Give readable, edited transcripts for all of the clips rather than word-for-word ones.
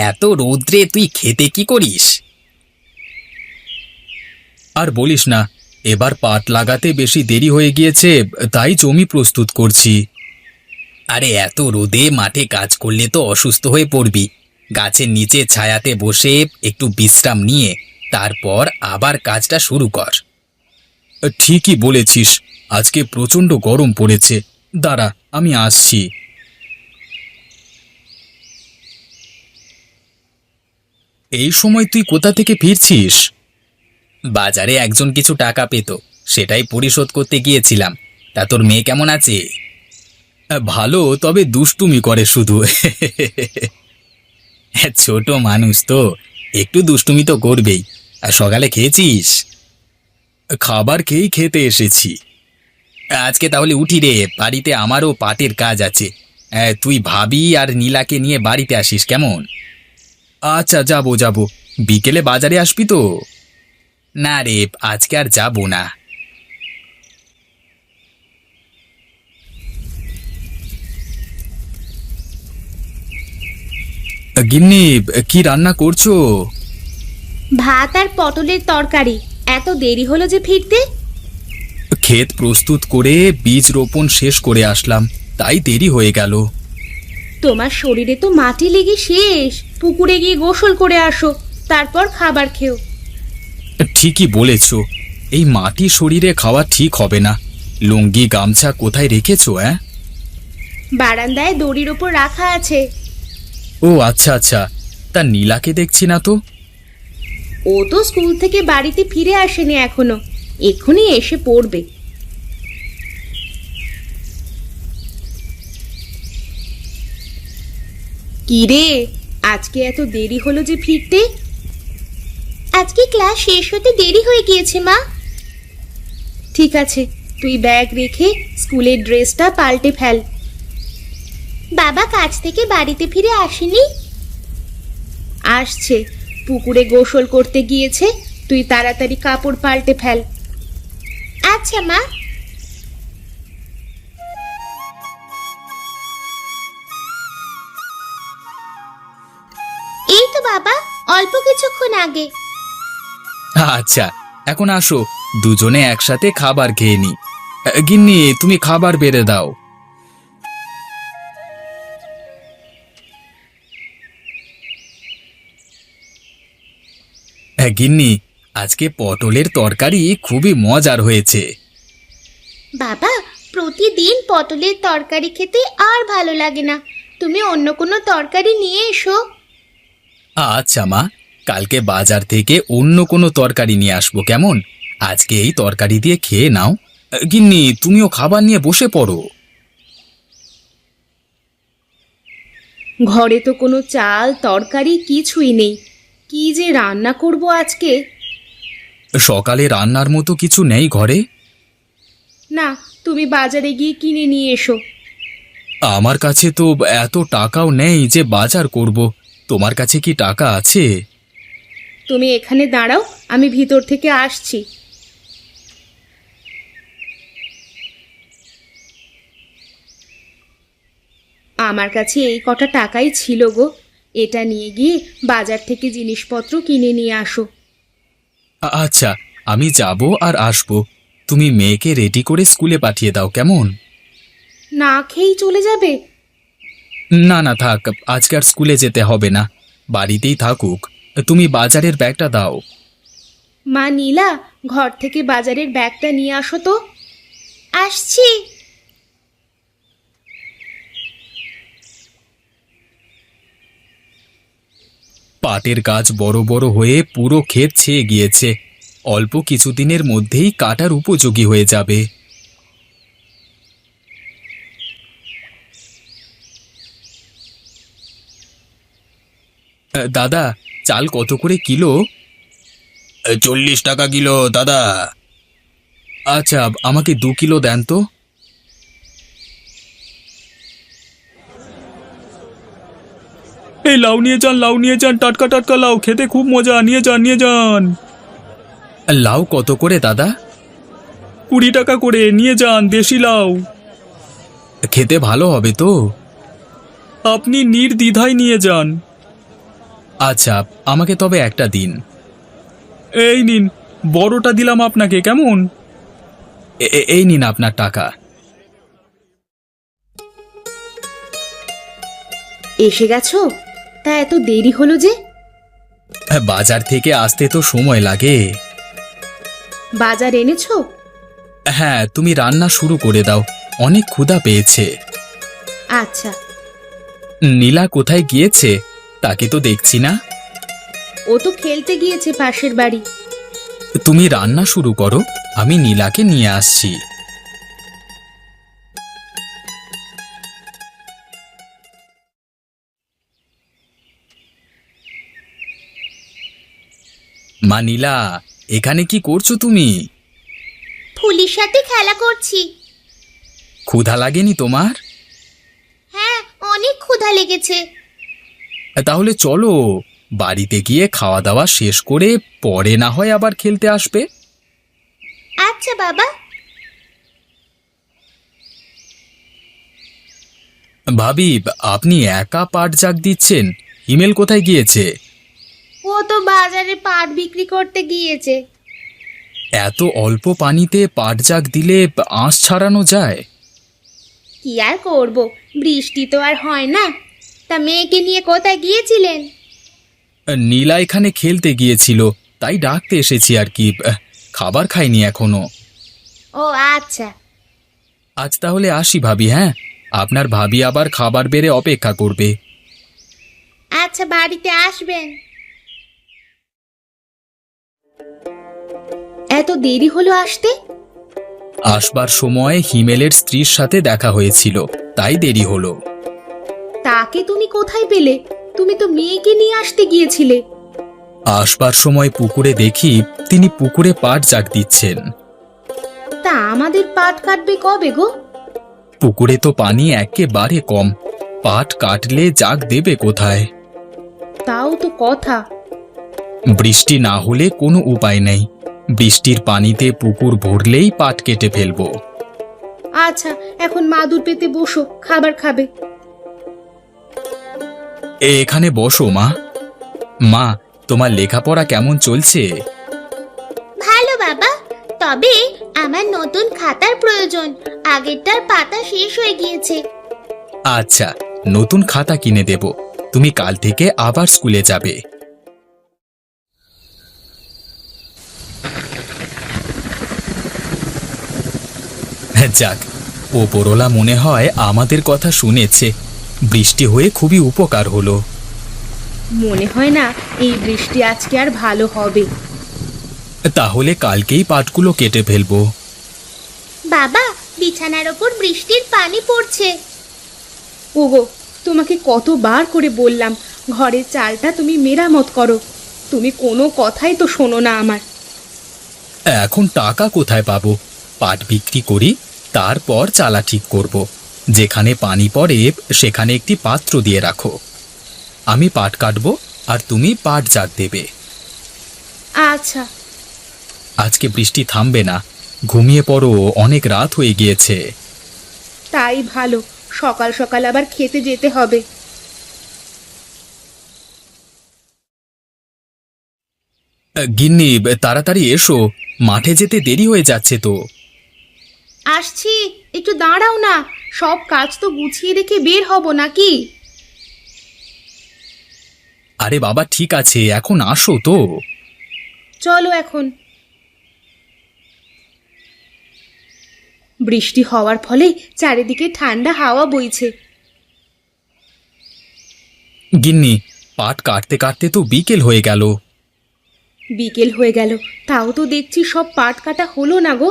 এত রৌদ্রে তুই খেতে কি করিস? আর বলিস না, এবার পাট লাগাতে বেশি দেরি হয়ে গিয়েছে, তাই জমি প্রস্তুত করছি। আরে এত রোদে মাঠে কাজ করলে তো অসুস্থ হয়ে পড়বি। গাছের নিচে ছায়াতে বসে একটু বিশ্রাম নিয়ে তারপর আবার কাজটা শুরু কর। ঠিকই বলেছিস, আজকে প্রচণ্ড গরম পড়েছে। দাঁড়া, আমি আসছি। এই সময় তুই কোথা থেকে ফিরছিস? বাজারে একজন কিছু টাকা পেত, সেটাই পরিশোধ করতে গিয়েছিলাম। তা তোর মেয়ে কেমন আছে? ভালো, তবে দুষ্টুমি করে শুধু। ছোট মানুষ তো, একটু দুষ্টুমি তো করবেই। আর সকালে খেয়েছিস? খাবার খেয়েই খেতে এসেছি। আজকে তাহলে উঠি রে, বাড়িতে আমারও পাটের কাজ আছে। তুই ভাবি আর নীলাকে নিয়ে বাড়িতে আসিস কেমন? আচ্ছা, যাব। বিকেলে বাজারে আসবি তো? না রে, আজকে আর যাব না। গিন্নি, কি রান্না করছো? ভাত আর পটলের তরকারি। এত দেরি হলো যে ফিরতে? ক্ষেত প্রস্তুত করে বীজ রোপণ শেষ করে আসলাম, তাই দেরি হয়ে গেল। তোমার শরীরে তো মাটি লেগে শেষ। পুকুরে গিয়ে গোসল করে আসো, তারপর খাবার খেও। ঠিকই বলেছ, এই মাটি শরীরে খাওয়া ঠিক হবে না। লুঙ্গি গামছা কোথায় রেখেছো? বারান্দায় দড়ির ওপর রাখা আছে। ও আচ্ছা, তা নীলাকে দেখছি না তো। ও তো স্কুল থেকে বাড়িতে ফিরে আসেনি এখনো, এক্ষুনি এসে পড়বে। কি রে, আজকে এত দেরি হলো যে ফিরতে? আজকে ক্লাস শেষ হতে দেরি হয়ে গিয়েছে মা। ঠিক আছে, তুই ব্যাগ রেখে স্কুলের ড্রেসটা পাল্টে ফেল। বাবা কাজ থেকে বাড়িতে ফিরে আসেনি? আসছে, পুকুরে গোসল করতে গিয়েছে। তুই তাড়াতাড়ি কাপড় পাল্টে ফেল। আচ্ছা মা। এই তো বাবা, অল্প কিছুক্ষণ আগে। আচ্ছা, এখন আসো, দুজনে একসাথে খাবার খেয়ে নি। গিন্নি, তুমি খাবার বেড়ে দাও। গিন্নি, আজকে পটলের তরকারি খুবই মজার হয়েছে। বাবা, প্রতিদিন পটলের তরকারি খেতে আর ভালো লাগে না। তুমি অন্য কোনো তরকারি নিয়ে এসো। আচ্ছা মা, কালকে বাজার থেকে অন্য কোনো তরকারি নিয়ে আসবো কেমন? আজকে এই তরকারি দিয়ে খেয়ে নাও। গিন্নি, তুমিও খাবার নিয়ে বসে পড়ো। ঘরে তো কোনো চাল তরকারি কিছুই নেই। কি যে রান্না করব আজকে? সকালে রান্নার মতো কিছু নেই ঘরে? না, তুমি বাজারে গিয়ে কিনে নিয়ে এসো। আমার কাছে তো এত টাকাও নেই যে বাজার করব। তোমার কাছে কি টাকা আছে? তুমি এখানে দাঁড়াও, আমি ভিতর থেকে আসছি। আমার কাছে এই কটা টাকাই ছিল গো। এটা নিয়ে গিয়ে বাজার থেকে জিনিসপত্র কিনে নিয়ে আসো। আচ্ছা, আমি যাব আর আসবো। তুমি মেয়েকে রেডি করে স্কুলে পাঠিয়ে দাও কেমন? না খেয়েই চলে যাবে? না থাক, আজকে আর স্কুলে যেতে হবে না, বাড়িতেই থাকুক। তুমি বাজারের ব্যাগটা দাও। মা নীলা, ঘর থেকে বাজারের ব্যাগটা নিয়ে আসো তো। আসছি। পাটের গাছ বড় বড় হয়ে পুরো ক্ষেত ছেয়ে গিয়েছে। অল্প কিছুদিনের মধ্যেই কাটার উপযোগী হয়ে যাবে। দাদা, চাল কত করে কিলো? 40 টাকা কিলো দাদা। আচ্ছা, আমাকে 2 কিলো দেন তো। এই লাউ নিয়ে যান, টাটকা টাটকা লাউ, খেতে খুব মজা, নিয়ে যান। লাউ কত করে দাদা? 20 টাকা করে, নিয়ে যান, দেশি লাউ। খেতে ভালো হবে তো? আপনি নির্দ্বিধায় নিয়ে যান। আচ্ছা, আমাকে তবে একটা দিন। এই নিন, বড়টা দিলাম আপনাকে, কেমন? এই নিন আপনার টাকা। এসে গেছো? তা এত দেরি হলো যে? বাজার থেকে আসতে তো সময় লাগে। বাজার এনেছো? হ্যাঁ, তুমি রান্না শুরু করে দাও, অনেক ক্ষুধা পেয়েছে। আচ্ছা। নীলা কোথায় গিয়েছে? তাকে তো দেখছি না। ও তো খেলতে গিয়েছে পাশের বাড়ি। তুমি রান্না শুরু করো, আমি নীলাকে নিয়ে আসছি। মা নীলা, এখানে কি করছো তুমি? ফুলির সাথে খেলা করছি। ক্ষুধা লাগেনি তোমার? হ্যাঁ, অনেক ক্ষুধা লেগেছে। তাহলে চলো, বাড়িতে গিয়ে খাওয়া দাওয়া শেষ করে পরে না হয় আবার খেলতে আসবে। আচ্ছা বাবা। ভাবি, আপনি একা পাট জাগ দিচ্ছেন? হিমেল কোথায় গিয়েছে? ও তো বাজারে পাট বিক্রি করতে গিয়েছে। এত অল্প পানিতে পাট জাগ দিলে আঁশ ছাড়ানো যায়? কি আর করব, বৃষ্টি তো আর হয় না। তা মেয়েকে নিয়ে কোথায় গিয়েছিলেন? নীলা এখানে খেলতে গিয়েছিল, তাই ডাকতে এসেছি আর কি। খাবার খাইনি এখনো। ও আচ্ছা। আজ তাহলে আসি ভাবি। হ্যাঁ, আপনার ভাবি আবার খাবার বেড়ে অপেক্ষা করবে। আচ্ছা, বাড়িতে আসবেন। এত দেরি হলো আসতে? আসবার সময় হিমেলের স্ত্রীর সাথে দেখা হয়েছিল, তাই দেরি হলো। তাকে তুমি কোথায় পেলে? তুমি তো মেয়েকে নিয়ে আসতে গিয়েছিলে। আসবার সময় পুকুরে দেখি তিনি পুকুরে পাট জাগ দিচ্ছেন। তা আমাদের পাট কাটবে কবে গো? পুকুরে তো পানি একেবারে কম, পাট কাটলে জাগ দেবে কোথায়? তাও তো কথা। বৃষ্টি না হলে কোনো উপায় নেই, বৃষ্টির পানিতে পুকুর ভরলেই পাট কেটে ফেলবো। আচ্ছা, এখন মাদুর পেতে বসো, খাবার খাবে। এখানে বসো মা। মা, তোমার লেখাপড়া কেমন চলছে? ভালো বাবা, তবে আমার নতুন খাতার প্রয়োজন। আগেরটার পাতা শেষ হয়ে গিয়েছে। আচ্ছা, নতুন খাতা কিনে দেব, তুমি কাল থেকে আবার স্কুলে যাবে। যাক, ওপরওয়ালা মনে হয় আমাদের কথা শুনেছে, বৃষ্টি হয়ে খুবই উপকার হলো। মনে হয় না এই বৃষ্টি আজকে আর ভালো হবে। তাহলে কালকেই পাটগুলো কেটে ফেলবো। বাবা, বিছানার ওপর বৃষ্টির পানি পড়ছে। ওগো, তোমাকে কতবার করে বললাম ঘরের চালটা তুমি মেরামত করো, তুমি কোনো কথাই তো শোনো না আমার। এখন টাকা কোথায় পাবো? পাট বিক্রি করি, তারপর চালা ঠিক করব। যেখানে পানি পড়ে সেখানে একটি পাত্র দিয়ে রাখো, আমি পাট কাটবো আর তুমি পাট জাগ দেবে। আচ্ছা। আজকে বৃষ্টি থামবে না, ঘুমিয়ে পড়ো, অনেক রাত হয়ে গিয়েছে। তাই ভালো, সকাল সকাল আবার খেতে যেতে হবে। গিন্নি, তাড়াতাড়ি এসো, মাঠে যেতে দেরি হয়ে যাচ্ছে তো। আসছি, একটু দাঁড়াও না, সব কাজ তো গুছিয়ে রেখে বের হব নাকি? আরে বাবা, ঠিক আছে, এখন আসো তো। চলো এখন। বৃষ্টি হওয়ার ফলে চারিদিকে ঠান্ডা হাওয়া বইছে। গিন্নি, পাট কাটতে কাটতে তো বিকেল হয়ে গেল। বিকেল হয়ে গেল, তাও তো দেখছি সব পাট কাটা হলো না গো।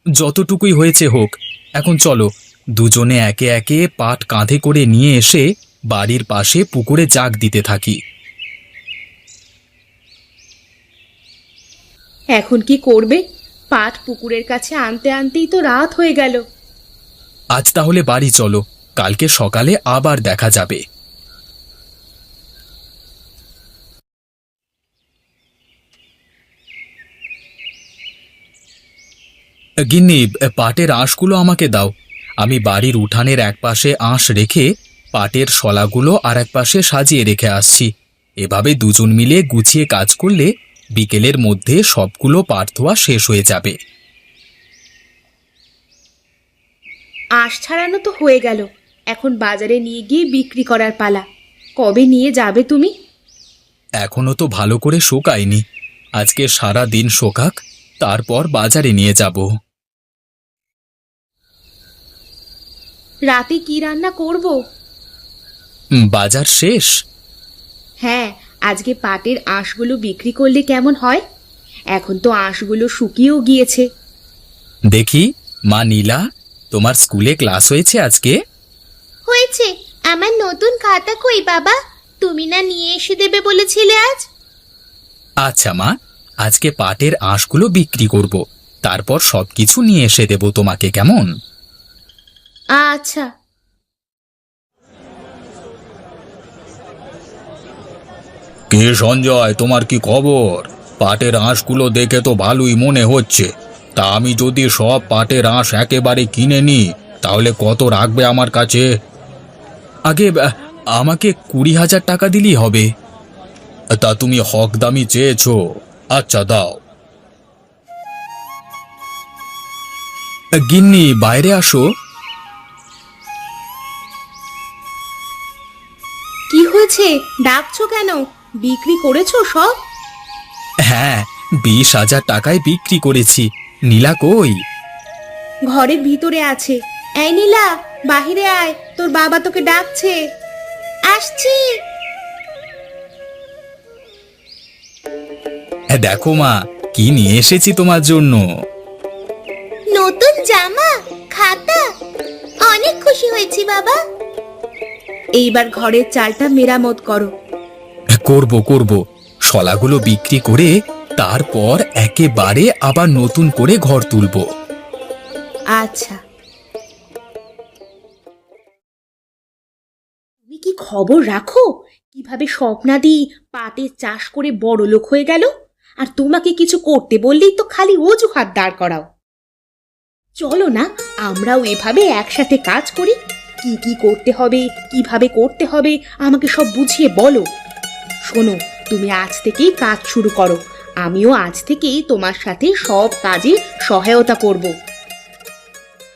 যতটুকুই হয়েছে হোক, এখন চলো দুজনে একে একে পাট কাঁধে করে নিয়ে এসে বাড়ির পাশে পুকুরে জাগ দিতে থাকি। এখন কি করবে? পাট পুকুরের কাছে আনতে আনতেই তো রাত হয়ে গেল। আজ তাহলে বাড়ি চলো, কালকে সকালে আবার দেখা যাবে। গিন্নি, পাটের আঁশগুলো আমাকে দাও, আমি বাড়ির উঠানের একপাশে আঁশ রেখে পাটের শলাগুলো আর এক পাশে সাজিয়ে রেখে আসছি। এভাবে দুজন মিলে গুছিয়ে কাজ করলে বিকেলের মধ্যে সবগুলো পাট ধোয়া শেষ হয়ে যাবে। আঁশ ছাড়ানো তো হয়ে গেল, এখন বাজারে নিয়ে গিয়ে বিক্রি করার পালা। কবে নিয়ে যাবে তুমি? এখনো তো ভালো করে শুকায়নি, আজকে সারা দিন শোকাক, তারপর বাজারে নিয়ে যাব। রাতে কি রান্না করব? বাজার শেষ? হ্যাঁ, আজকে পাটের আঁশগুলো বিক্রি করলে কেমন হয়? এখন তো আঁশগুলো শুকিয়েও গিয়েছে। দেখি, মা নীলা, তোমার স্কুলে ক্লাস হয়েছে আজকে? হয়েছে। আমার নতুন খাতা কই বাবা? তুমি না নিয়ে এসে দেবে বলেছিলে আজ। আচ্ছা মা, আজকে পাটের আঁশগুলো বিক্রি করব, তারপর সবকিছু নিয়ে এসে দেব তোমাকে, কেমন? আচ্ছা। কে সঞ্জয়, তোমার কি খবর? পাটের আঁশগুলো দেখে তো ভালোই মনে হচ্ছে। তা আমি যদি সব পাটের আঁশ একেবারে কিনে নিই, তাহলে কত রাখবে আমার কাছে? আগে আমাকে 20,000 টাকা দিলেই হবে। তা তুমি হক দামি চেয়েছো, আচ্ছা দাও। গিন্নি, বাইরে আসো। কি হয়েছে, ডাকছো কেন? বিক্রি করেছো সব? হ্যাঁ, 20,000 টাকায় বিক্রি করেছি। নীলা কই? ঘরের ভিতরে আছে। এই নীলা, বাহিরে আয়, তোর বাবা তোকে ডাকছে। আসছি। দেখো মা, কি নিয়ে এসেছি তোমার জন্য। নতুন জামা, খাতা, অনেক খুশি হয়েছি বাবা। এইবার ঘরের চালটা মেরামত করো। করব করব, শলাগুলো বিক্রি করে তারপর একেবারে আবার নতুন করে ঘর তুলব। আচ্ছা। তুমি কি খবর রাখো কিভাবে স্বপ্নাদি পাটের চাষ করে বড় লোক হয়ে গেল? আর তোমাকে কিছু করতে বললেই তো খালি অজুহাত দাঁড় করাও। চলো না, আমরাও এভাবে একসাথে কাজ করি। কি কি করতে হবে, কিভাবে করতে হবে, আমাকে সব বুঝিয়ে বলো। শোনো, তুমি আজ থেকেই কাজ শুরু করো। আমিও আজ থেকেই তোমার সাথে সব কাজে সহায়তা করব।